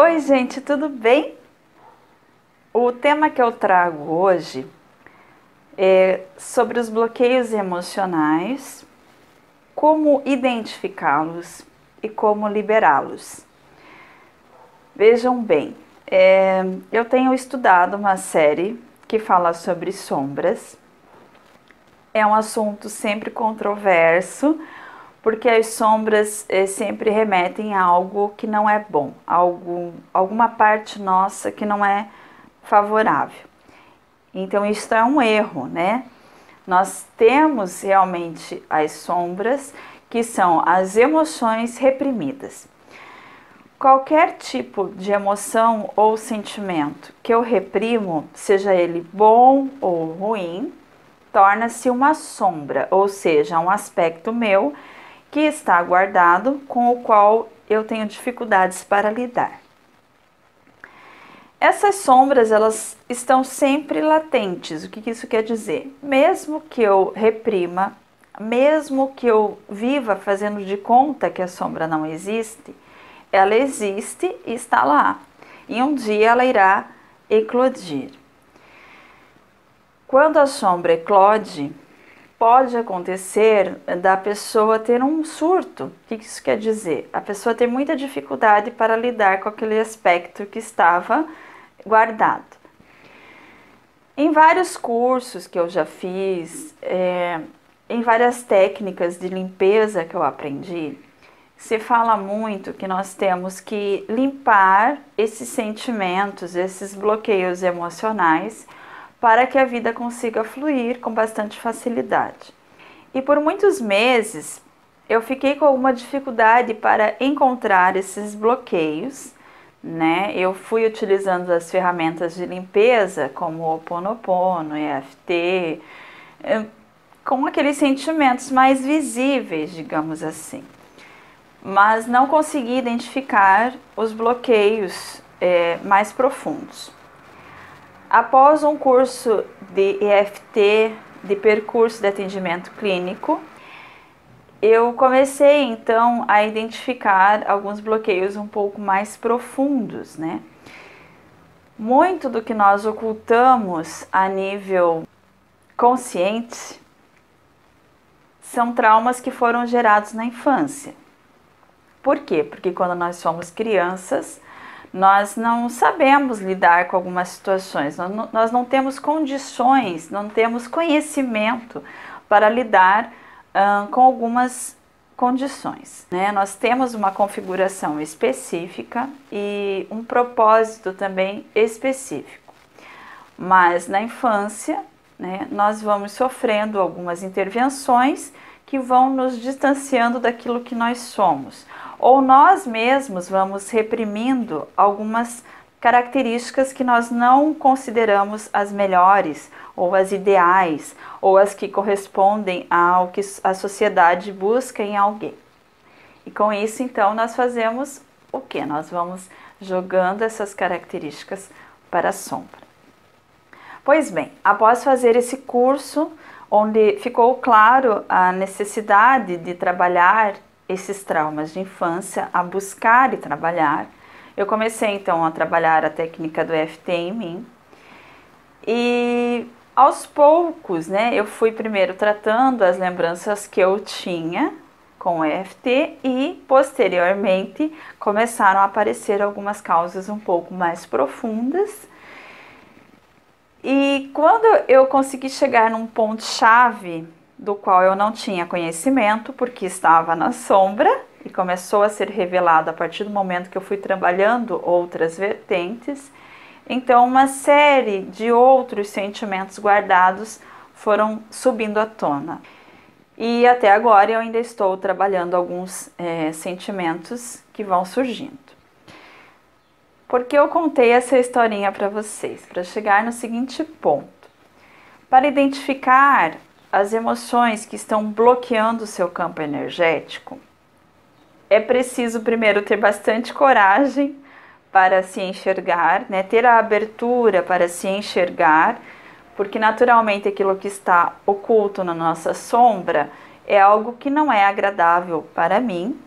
Oi, gente, tudo bem? O tema que eu trago hoje é sobre os bloqueios emocionais, como identificá-los e como liberá-los. Vejam bem, eu tenho estudado uma série que fala sobre sombras. É um assunto sempre controverso, porque as sombras sempre remetem a algo que não é bom, alguma parte nossa que não é favorável. Então isso é um erro, né? Nós temos realmente as sombras, que são as emoções reprimidas. Qualquer tipo de emoção ou sentimento que eu reprimo, seja ele bom ou ruim, torna-se uma sombra, ou seja, um aspecto meu que está guardado, com o qual eu tenho dificuldades para lidar. Essas sombras, elas estão sempre latentes. O que isso quer dizer? Mesmo que eu reprima, mesmo que eu viva fazendo de conta que a sombra não existe, ela existe e está lá. E um dia ela irá eclodir. Quando a sombra eclode, pode acontecer da pessoa ter um surto. O que isso quer dizer? A pessoa tem muita dificuldade para lidar com aquele aspecto que estava guardado. Em vários cursos que eu já fiz, em várias técnicas de limpeza que eu aprendi, se fala muito que nós temos que limpar esses sentimentos, esses bloqueios emocionais, para que a vida consiga fluir com bastante facilidade. E por muitos meses eu fiquei com alguma dificuldade para encontrar esses bloqueios, né? Eu fui utilizando as ferramentas de limpeza como o Ho'oponopono, EFT, com aqueles sentimentos mais visíveis, digamos assim. Mas não consegui identificar os bloqueios mais profundos. Após um curso de EFT, de percurso de atendimento clínico, eu comecei então a identificar alguns bloqueios um pouco mais profundos, né? Muito do que nós ocultamos a nível consciente são traumas que foram gerados na infância. Por quê? Porque quando nós somos crianças, nós não sabemos lidar com algumas situações, nós não temos condições, não temos conhecimento para lidar com algumas condições, né? Nós temos uma configuração específica e um propósito também específico, mas na infância, né, nós vamos sofrendo algumas intervenções que vão nos distanciando daquilo que nós somos, ou nós mesmos vamos reprimindo algumas características que nós não consideramos as melhores, ou as ideais, ou as que correspondem ao que a sociedade busca em alguém. E com isso, então, nós fazemos o quê? Nós vamos jogando essas características para a sombra. Pois bem, após fazer esse curso, onde ficou claro a necessidade de trabalhar esses traumas de infância, a buscar e trabalhar, eu comecei então a trabalhar a técnica do EFT em mim. E aos poucos, né, eu fui primeiro tratando as lembranças que eu tinha com o EFT e posteriormente começaram a aparecer algumas causas um pouco mais profundas. E quando eu consegui chegar num ponto-chave do qual eu não tinha conhecimento, porque estava na sombra, e começou a ser revelado a partir do momento que eu fui trabalhando outras vertentes, então uma série de outros sentimentos guardados foram subindo à tona. E até agora eu ainda estou trabalhando alguns sentimentos que vão surgindo. Porque eu contei essa historinha para vocês, para chegar no seguinte ponto. Para identificar as emoções que estão bloqueando o seu campo energético, é preciso primeiro ter bastante coragem para se enxergar, né? Ter a abertura para se enxergar, porque naturalmente aquilo que está oculto na nossa sombra é algo que não é agradável para mim,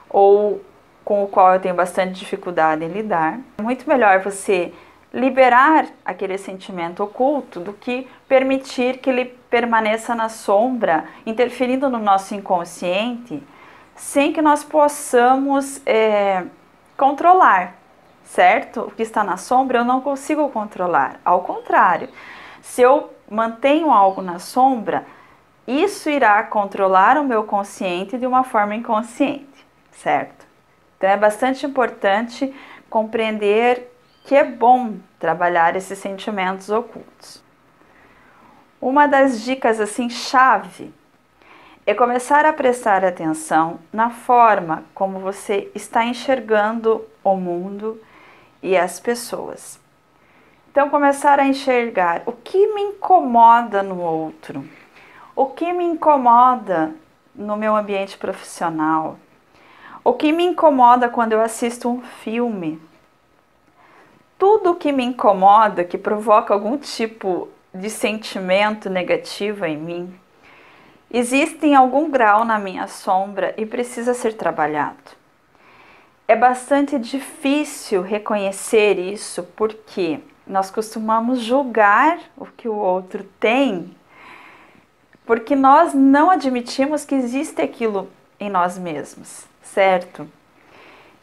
ou com o qual eu tenho bastante dificuldade em lidar. É muito melhor você liberar aquele sentimento oculto do que permitir que ele permaneça na sombra, interferindo no nosso inconsciente, sem que nós possamos controlar, certo? O que está na sombra eu não consigo controlar. Ao contrário, se eu mantenho algo na sombra, isso irá controlar o meu consciente de uma forma inconsciente, certo? Então é bastante importante compreender que é bom trabalhar esses sentimentos ocultos. Uma das dicas assim chave é começar a prestar atenção na forma como você está enxergando o mundo e as pessoas. Então começar a enxergar o que me incomoda no outro, o que me incomoda no meu ambiente profissional, o que me incomoda quando eu assisto um filme. Tudo que me incomoda, que provoca algum tipo de sentimento negativo em mim, existe em algum grau na minha sombra e precisa ser trabalhado. É bastante difícil reconhecer isso porque nós costumamos julgar o que o outro tem, porque nós não admitimos que existe aquilo em nós mesmos, certo?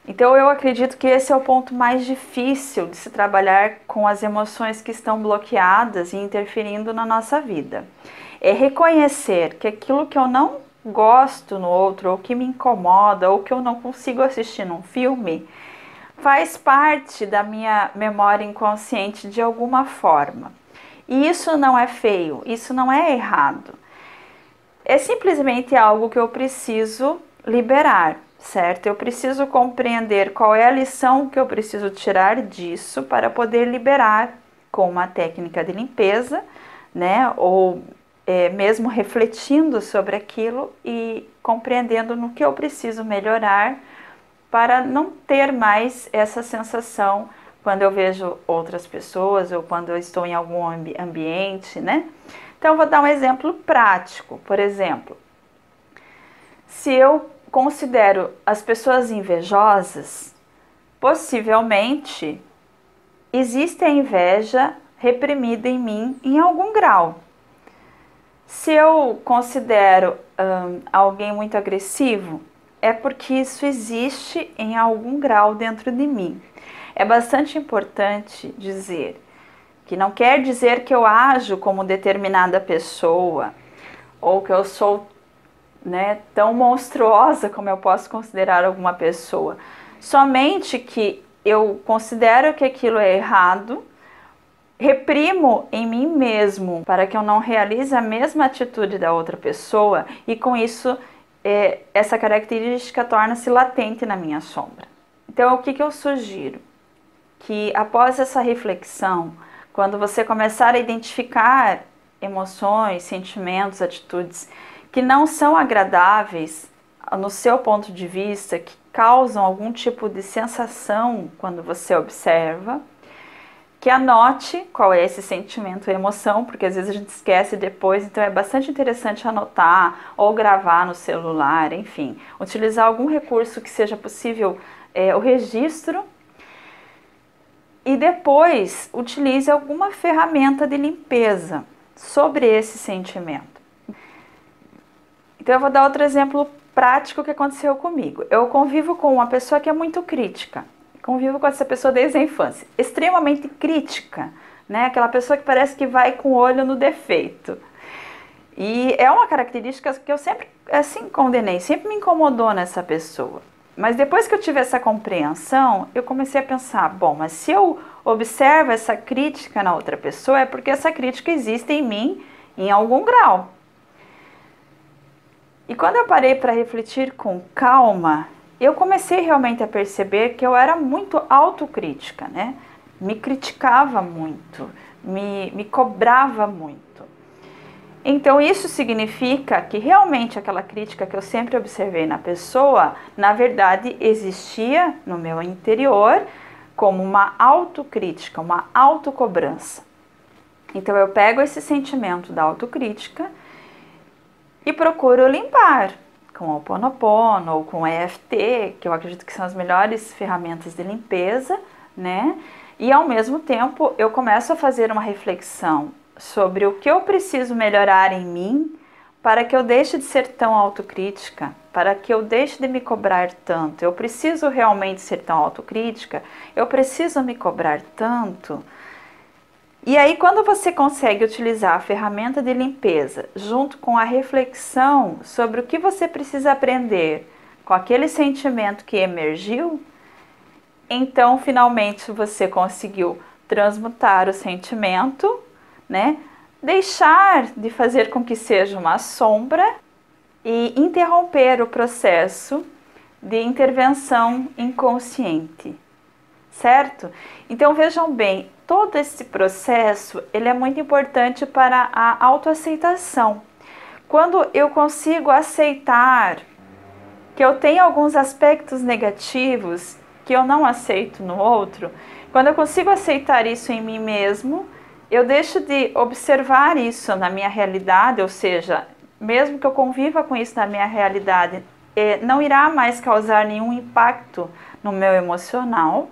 Então eu acredito que esse é o ponto mais difícil de se trabalhar com as emoções que estão bloqueadas e interferindo na nossa vida. É reconhecer que aquilo que eu não gosto no outro, ou que me incomoda, ou que eu não consigo assistir num filme, faz parte da minha memória inconsciente de alguma forma. E isso não é feio, isso não é errado. É simplesmente algo que eu preciso liberar, certo? Eu preciso compreender qual é a lição que eu preciso tirar disso para poder liberar com uma técnica de limpeza, né? Ou mesmo refletindo sobre aquilo e compreendendo no que eu preciso melhorar para não ter mais essa sensação quando eu vejo outras pessoas ou quando eu estou em algum ambiente, né? Então, eu vou dar um exemplo prático. Por exemplo, se eu considero as pessoas invejosas, possivelmente existe a inveja reprimida em mim em algum grau. Se eu considero alguém muito agressivo, é porque isso existe em algum grau dentro de mim. É bastante importante dizer que não quer dizer que eu ajo como determinada pessoa ou que eu sou tão monstruosa como eu posso considerar alguma pessoa. Somente que eu considero que aquilo é errado, reprimo em mim mesmo para que eu não realize a mesma atitude da outra pessoa e com isso essa característica torna-se latente na minha sombra. Então o que eu sugiro? Que após essa reflexão, quando você começar a identificar emoções, sentimentos, atitudes que não são agradáveis no seu ponto de vista, que causam algum tipo de sensação quando você observa, que anote qual é esse sentimento e emoção, porque às vezes a gente esquece depois, então é bastante interessante anotar ou gravar no celular, enfim, utilizar algum recurso que seja possível o registro. E depois utilize alguma ferramenta de limpeza sobre esse sentimento. Então eu vou dar outro exemplo prático que aconteceu comigo. Eu convivo com uma pessoa que é muito crítica. Convivo com essa pessoa desde a infância. Extremamente crítica, né? Aquela pessoa que parece que vai com o olho no defeito. E é uma característica que eu sempre condenei, sempre me incomodou nessa pessoa. Mas depois que eu tive essa compreensão, eu comecei a pensar, bom, mas se eu observo essa crítica na outra pessoa, é porque essa crítica existe em mim em algum grau. E quando eu parei para refletir com calma, eu comecei realmente a perceber que eu era muito autocrítica, né? Me criticava muito, me cobrava muito. Então isso significa que realmente aquela crítica que eu sempre observei na pessoa, na verdade existia no meu interior como uma autocrítica, uma autocobrança. Então eu pego esse sentimento da autocrítica e procuro limpar com o Ho Oponopono ou com o EFT, que eu acredito que são as melhores ferramentas de limpeza, né? E ao mesmo tempo eu começo a fazer uma reflexão sobre o que eu preciso melhorar em mim para que eu deixe de ser tão autocrítica, para que eu deixe de me cobrar tanto. Eu preciso realmente ser tão autocrítica? Eu preciso me cobrar tanto? E aí, quando você consegue utilizar a ferramenta de limpeza junto com a reflexão sobre o que você precisa aprender com aquele sentimento que emergiu, então finalmente você conseguiu transmutar o sentimento, né? Deixar de fazer com que seja uma sombra e interromper o processo de intervenção inconsciente, certo? Então vejam bem, todo esse processo ele é muito importante para a autoaceitação. Quando eu consigo aceitar que eu tenho alguns aspectos negativos que eu não aceito no outro, quando eu consigo aceitar isso em mim mesmo, eu deixo de observar isso na minha realidade, ou seja, mesmo que eu conviva com isso na minha realidade, não irá mais causar nenhum impacto no meu emocional.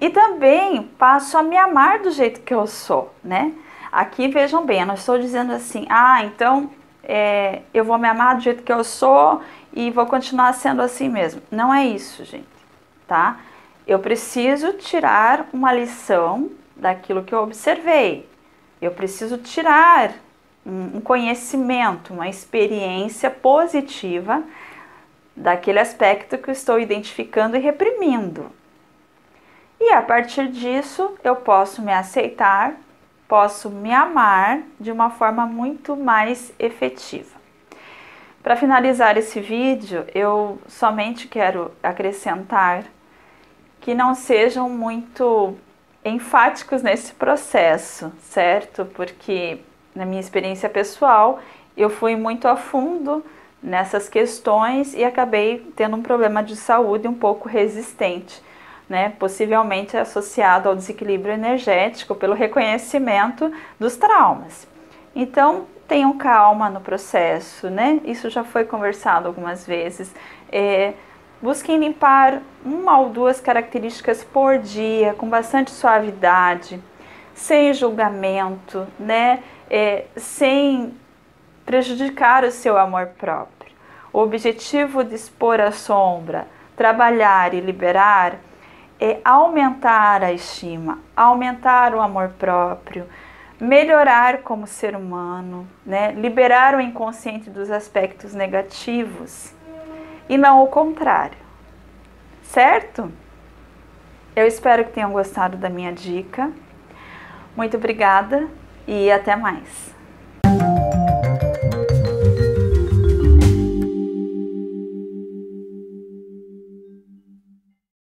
E também passo a me amar do jeito que eu sou, né? Aqui vejam bem, eu não estou dizendo assim, então eu vou me amar do jeito que eu sou e vou continuar sendo assim mesmo. Não é isso, gente, tá? Eu preciso tirar uma lição daquilo que eu observei. Eu preciso tirar um conhecimento, uma experiência positiva daquele aspecto que eu estou identificando e reprimindo. E a partir disso, eu posso me aceitar, posso me amar de uma forma muito mais efetiva. Para finalizar esse vídeo, eu somente quero acrescentar que não sejam muito enfáticos nesse processo, certo? Porque na minha experiência pessoal, eu fui muito a fundo nessas questões e acabei tendo um problema de saúde um pouco resistente, né? Possivelmente associado ao desequilíbrio energético pelo reconhecimento dos traumas. Então, tenham calma no processo, né? Isso já foi conversado algumas vezes. Busquem limpar 1 ou 2 características por dia, com bastante suavidade, sem julgamento, né? Sem prejudicar o seu amor próprio. O objetivo de expor a sombra, trabalhar e liberar é aumentar a estima, aumentar o amor próprio, melhorar como ser humano, né? Liberar o inconsciente dos aspectos negativos e não o contrário, certo? Eu espero que tenham gostado da minha dica. Muito obrigada e até mais.